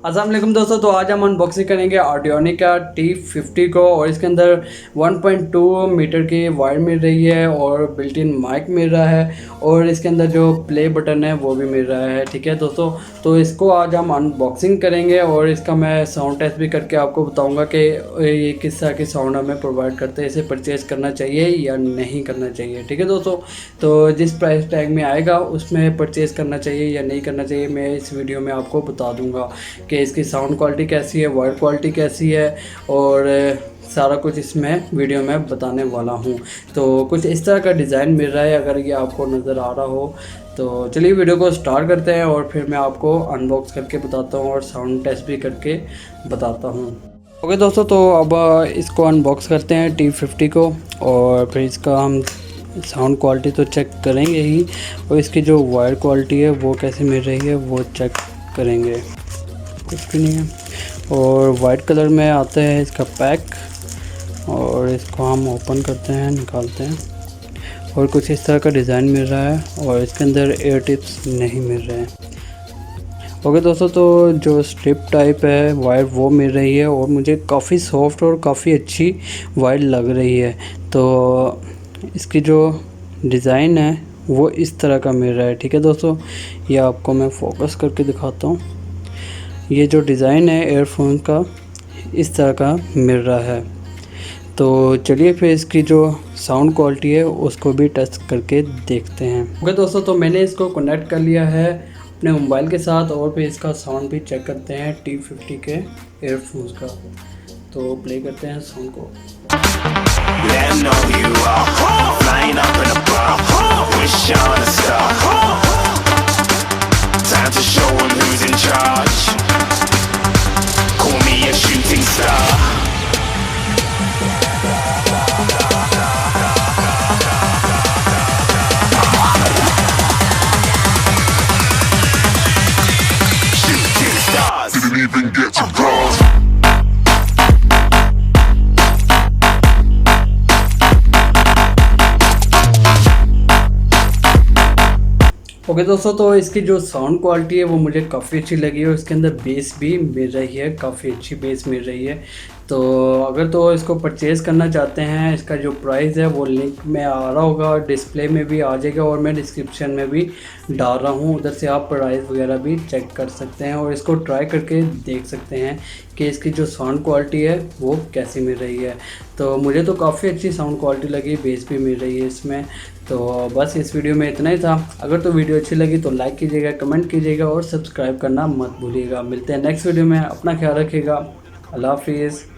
अस्सलाम वालेकुम दोस्तों, तो आज हम अनबॉक्सिंग करेंगे ऑडियोनिक का T50 को। और इसके अंदर 1.2 मीटर की वायर मिल रही है और बिल्ट इन माइक मिल रहा है और इसके अंदर जो प्ले बटन है वो भी मिल रहा है। ठीक है दोस्तों, तो इसको आज हम अनबॉक्सिंग करेंगे और इसका मैं साउंड टेस्ट भी करके आपको बताऊंगा कि ये किस तरह की साउंड हमें प्रोवाइड करते हैं, इसे परचेज़ करना चाहिए या नहीं करना चाहिए। ठीक है दोस्तों, तो जिस प्राइस टैग में आएगा उसमें परचेज़ करना चाहिए या नहीं करना चाहिए मैं इस वीडियो में आपको बता दूँगा कि इसकी साउंड क्वालिटी कैसी है, वायर क्वालिटी कैसी है और सारा कुछ इसमें वीडियो में बताने वाला हूँ। तो कुछ इस तरह का डिज़ाइन मिल रहा है, अगर ये आपको नज़र आ रहा हो तो चलिए वीडियो को स्टार्ट करते हैं और फिर मैं आपको अनबॉक्स करके बताता हूँ और साउंड टेस्ट भी करके बताता हूँ। ओके दोस्तों, तो अब इसको अनबॉक्स करते हैं T50 को और फिर इसका हम साउंड क्वालिटी तो चेक करेंगे ही और इसकी जो वायर क्वालिटी है वो कैसे मिल रही है वो चेक करेंगे। कुछ भी नहीं है और वाइट कलर में आता है इसका पैक और इसको हम ओपन करते हैं, निकालते हैं और कुछ इस तरह का डिज़ाइन मिल रहा है और इसके अंदर एयर टिप्स नहीं मिल रहे हैं। ओके दोस्तों, तो जो स्ट्रिप टाइप है वायर वो मिल रही है और मुझे काफ़ी सॉफ्ट और काफ़ी अच्छी वायर लग रही है। तो इसकी जो डिज़ाइन है वो इस तरह का मिल रहा है। ठीक है दोस्तों, ये आपको मैं फोकस करके दिखाता हूँ। ये जो डिज़ाइन है एयरफोन का इस तरह का मिल रहा है। तो चलिए फिर इसकी जो साउंड क्वालिटी है उसको भी टेस्ट करके देखते हैं। ओके दोस्तों, तो मैंने इसको कनेक्ट कर लिया है अपने मोबाइल के साथ और फिर इसका साउंड भी चेक करते हैं T50 के एयरफोन्स का। तो प्ले करते हैं साउंड को। Even get to cross. Okay दोस्तों, तो इसकी जो साउंड क्वालिटी है वो मुझे काफ़ी अच्छी लगी और इसके अंदर बेस भी मिल रही है, काफ़ी अच्छी बेस मिल रही है। तो अगर तो इसको परचेज़ करना चाहते हैं, इसका जो प्राइस है वो लिंक में आ रहा होगा, डिस्प्ले में भी आ जाएगा और मैं डिस्क्रिप्शन में भी डाल रहा हूँ, उधर से आप प्राइस वगैरह भी चेक कर सकते हैं और इसको ट्राई करके देख सकते हैं कि इसकी जो साउंड क्वालिटी है वो कैसी मिल रही है। तो मुझे तो काफ़ी अच्छी साउंड क्वालिटी लगी, बेस भी मिल रही है इसमें। तो बस इस वीडियो में इतना ही था। अगर तो वीडियो अच्छी लगी तो लाइक कीजिएगा, कमेंट कीजिएगा और सब्सक्राइब करना मत भूलिएगा। मिलते हैं नेक्स्ट वीडियो में, अपना ख्याल रखिएगा। अल्लाह हाफिज़।